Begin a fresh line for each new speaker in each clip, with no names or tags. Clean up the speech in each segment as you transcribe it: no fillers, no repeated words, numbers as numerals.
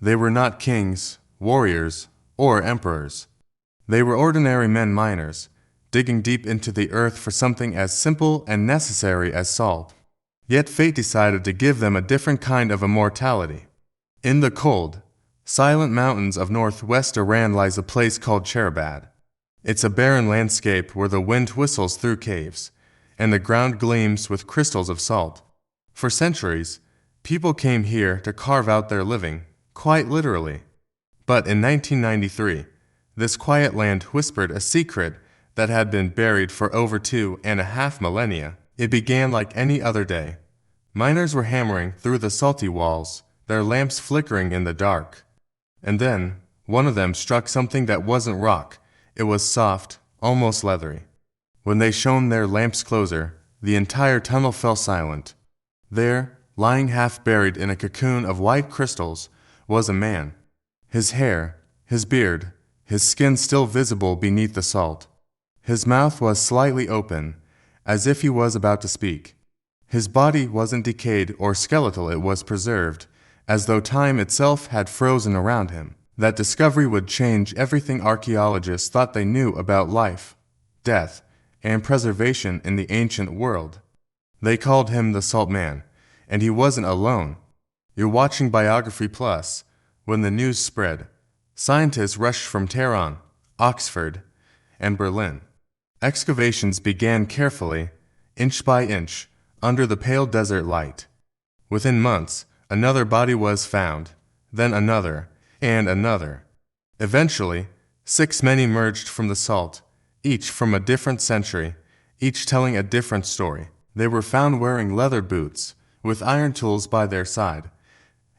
They were not kings, warriors, or emperors. They were ordinary men miners, digging deep into the earth for something as simple and necessary as salt. Yet fate decided to give them a different kind of immortality. In the cold, silent mountains of northwest Iran lies a place called Chehrabad. It's a barren landscape where the wind whistles through caves, and the ground gleams with crystals of salt. For centuries, people came here to carve out their living, quite literally. But in 1993, this quiet land whispered a secret that had been buried for over 2.5 millennia. It began like any other day. Miners were hammering through the salty walls, their lamps flickering in the dark. And then, one of them struck something that wasn't rock. It was soft, almost leathery. When they shone their lamps closer, the entire tunnel fell silent. There, lying half buried in a cocoon of white crystals, was a man. His hair, his beard, his skin still visible beneath the salt. His mouth was slightly open, as if he was about to speak. His body wasn't decayed or skeletal, it was preserved, as though time itself had frozen around him. That discovery would change everything archaeologists thought they knew about life, death, and preservation in the ancient world. They called him the Salt Man, and he wasn't alone. You're watching Biography Plus. When the news spread, scientists rushed from Tehran, Oxford, and Berlin. Excavations began carefully, inch by inch, under the pale desert light. Within months, another body was found, then another, and another. Eventually, 6 men emerged from the salt, each from a different century, each telling a different story. They were found wearing leather boots, with iron tools by their side,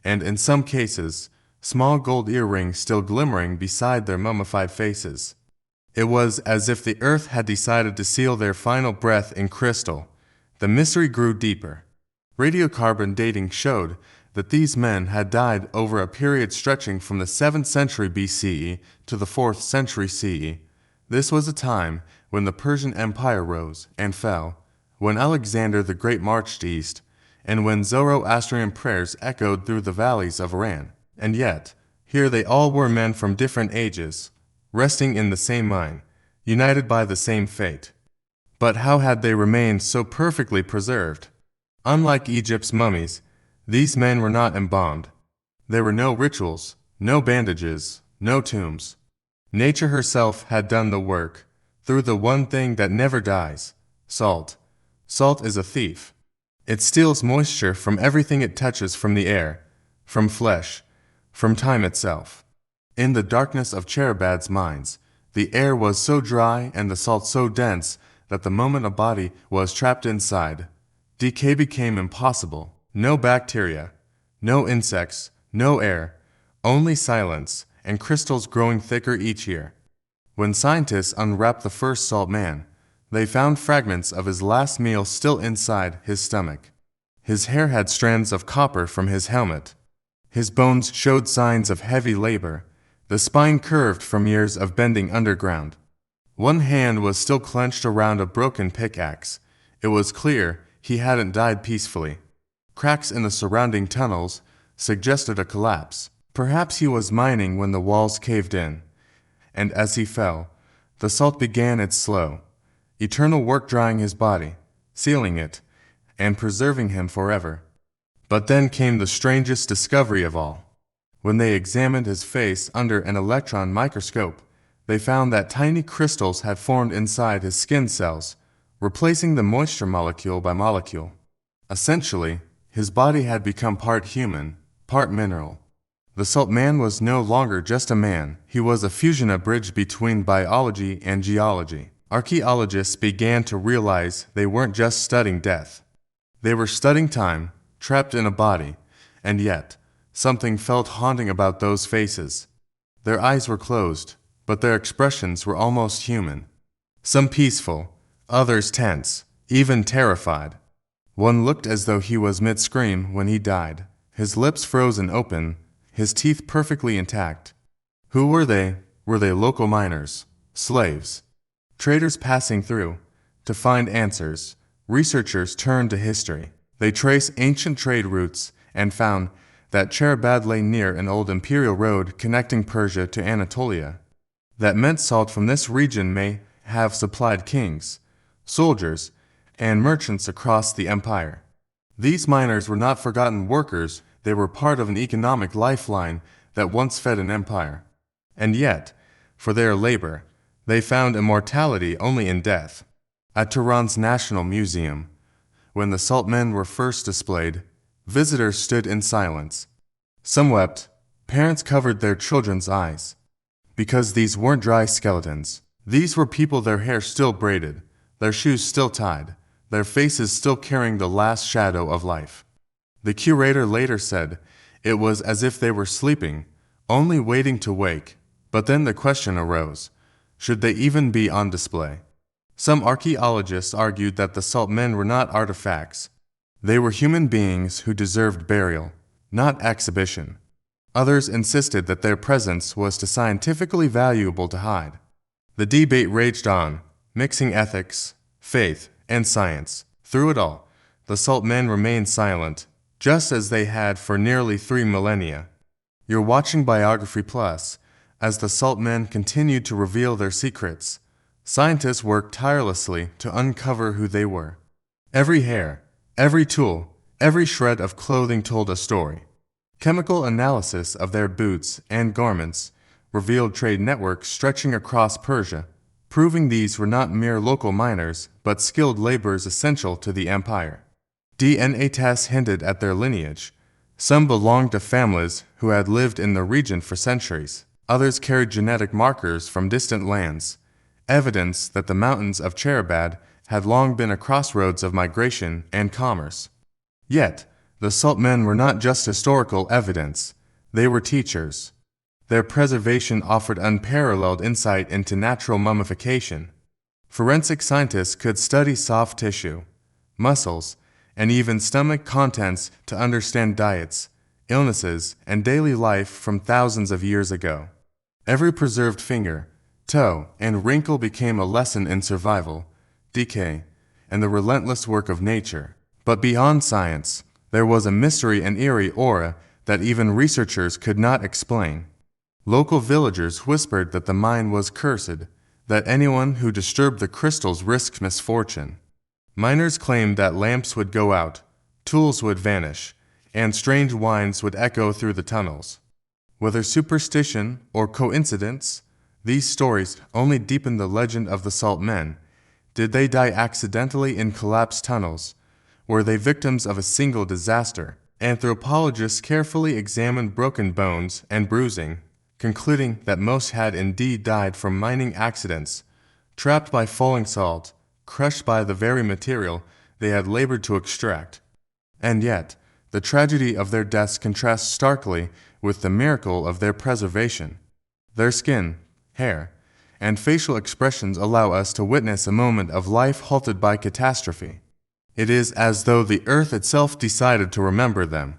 and in some cases, small gold earrings still glimmering beside their mummified faces. It was as if the earth had decided to seal their final breath in crystal. The mystery grew deeper. Radiocarbon dating showed that these men had died over a period stretching from the 7th century BCE to the 4th century CE. This was a time when the Persian Empire rose and fell, when Alexander the Great marched east, and when Zoroastrian prayers echoed through the valleys of Iran. And yet, here they all were men from different ages, resting in the same mine, united by the same fate. But how had they remained so perfectly preserved? Unlike Egypt's mummies, these men were not embalmed. There were no rituals, no bandages, no tombs. Nature herself had done the work, through the one thing that never dies, salt. Salt is a thief. It steals moisture from everything it touches, from the air, from flesh, from time itself. In the darkness of Chehrabad's mines, the air was so dry and the salt so dense that the moment a body was trapped inside, decay became impossible. No bacteria, no insects, no air, only silence and crystals growing thicker each year. When scientists unwrapped the first salt man, they found fragments of his last meal still inside his stomach. His hair had strands of copper from his helmet. His bones showed signs of heavy labor, the spine curved from years of bending underground. One hand was still clenched around a broken pickaxe. It was clear he hadn't died peacefully. Cracks in the surrounding tunnels suggested a collapse. Perhaps he was mining when the walls caved in, and as he fell, the salt began its slow, eternal work, drying his body, sealing it, and preserving him forever. But then came the strangest discovery of all. When they examined his face under an electron microscope, they found that tiny crystals had formed inside his skin cells, replacing the moisture molecule by molecule. Essentially, his body had become part human, part mineral. The Salt Man was no longer just a man, he was a fusion, a bridge between biology and geology. Archaeologists began to realize they weren't just studying death. They were studying time, trapped in a body, and yet, something felt haunting about those faces. Their eyes were closed, but their expressions were almost human. Some peaceful, others tense, even terrified. One looked as though he was mid-scream when he died, his lips frozen open, his teeth perfectly intact. Who were they? Were they local miners, slaves, traders passing through? To find answers, researchers turned to history. They traced ancient trade routes and found that Chehrabad lay near an old imperial road connecting Persia to Anatolia. That meant salt from this region may have supplied kings, soldiers, and merchants across the empire. These miners were not forgotten workers, they were part of an economic lifeline that once fed an empire. And yet, for their labor, they found immortality only in death. At Tehran's National Museum, when the salt men were first displayed, visitors stood in silence. Some wept, parents covered their children's eyes. Because these weren't dry skeletons. These were people, their hair still braided, their shoes still tied, their faces still carrying the last shadow of life. The curator later said it was as if they were sleeping, only waiting to wake. But then the question arose, should they even be on display? Some archaeologists argued that the salt men were not artifacts. They were human beings who deserved burial, not exhibition. Others insisted that their presence was too scientifically valuable to hide. The debate raged on, mixing ethics, faith, and science. Through it all, the salt men remained silent, just as they had for nearly 3 millennia. You're watching Biography Plus. As the salt men continued to reveal their secrets, scientists worked tirelessly to uncover who they were. Every hair, every tool, every shred of clothing told a story. Chemical analysis of their boots and garments revealed trade networks stretching across Persia, proving these were not mere local miners, but skilled laborers essential to the empire. DNA tests hinted at their lineage. Some belonged to families who had lived in the region for centuries. Others carried genetic markers from distant lands, evidence that the mountains of Chehrabad had long been a crossroads of migration and commerce. Yet, the salt men were not just historical evidence, they were teachers. Their preservation offered unparalleled insight into natural mummification. Forensic scientists could study soft tissue, muscles, and even stomach contents to understand diets, illnesses, and daily life from thousands of years ago. Every preserved finger, toe, and wrinkle became a lesson in survival, decay, and the relentless work of nature. But beyond science, there was a mystery and eerie aura that even researchers could not explain. Local villagers whispered that the mine was cursed, that anyone who disturbed the crystals risked misfortune. Miners claimed that lamps would go out, tools would vanish, and strange whines would echo through the tunnels. Whether superstition or coincidence, these stories only deepened the legend of the salt men. Did they die accidentally in collapsed tunnels? Were they victims of a single disaster? Anthropologists carefully examined broken bones and bruising, concluding that most had indeed died from mining accidents, trapped by falling salt, crushed by the very material they had labored to extract. And yet, the tragedy of their deaths contrasts starkly with the miracle of their preservation. Their skin, hair, and facial expressions allow us to witness a moment of life halted by catastrophe. It is as though the earth itself decided to remember them.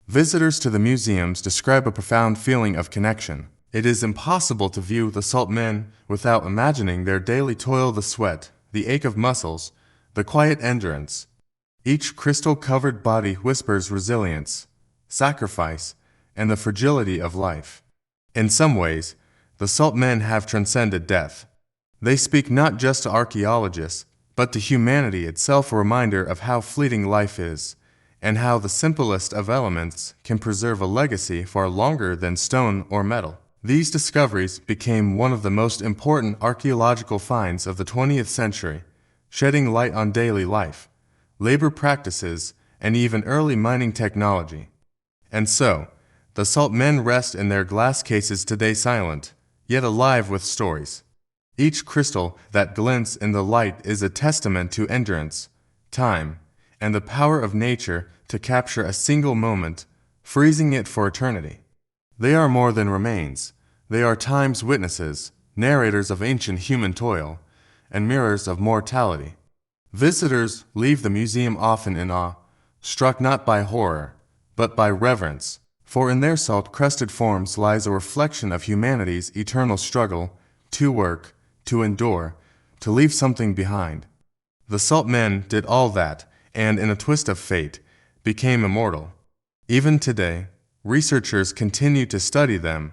Visitors to the museums describe a profound feeling of connection. It is impossible to view the salt men without imagining their daily toil, the sweat, the ache of muscles, the quiet endurance. Each crystal-covered body whispers resilience, sacrifice, and the fragility of life. In some ways, the salt men have transcended death. They speak not just to archaeologists, but to humanity itself, a reminder of how fleeting life is, and how the simplest of elements can preserve a legacy far longer than stone or metal. These discoveries became one of the most important archaeological finds of the 20th century, shedding light on daily life, labor practices, and even early mining technology. And so, the salt men rest in their glass cases today, silent, yet alive with stories. Each crystal that glints in the light is a testament to endurance, time, and the power of nature to capture a single moment, freezing it for eternity. They are more than remains. They are time's witnesses, narrators of ancient human toil, and mirrors of mortality. Visitors leave the museum often in awe, struck not by horror, but by reverence, for in their salt-crusted forms lies a reflection of humanity's eternal struggle to work, to endure, to leave something behind. The salt men did all that, and in a twist of fate, became immortal. Even today, Researchers continue to study them,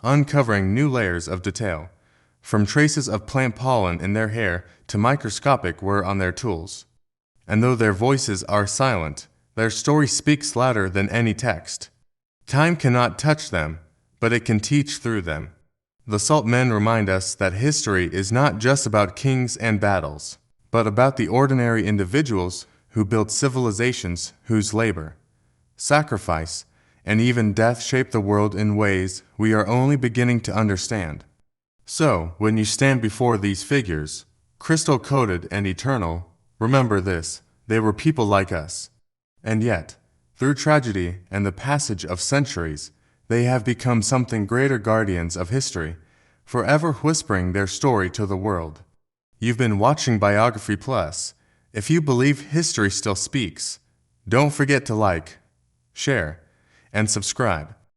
uncovering new layers of detail, from traces of plant pollen in their hair to microscopic wear on their tools. And though their voices are silent, their story speaks louder than any text. Time cannot touch them, but it can teach through them. The Salt Men remind us that history is not just about kings and battles, but about the ordinary individuals who built civilizations whose labor, sacrifice, and even death shaped the world in ways we are only beginning to understand. So, when you stand before these figures, crystal-coated and eternal, remember this: they were people like us. And yet, through tragedy and the passage of centuries, they have become something greater, guardians of history, forever whispering their story to the world. You've been watching Biography Plus. If you believe history still speaks, don't forget to like, share, and subscribe.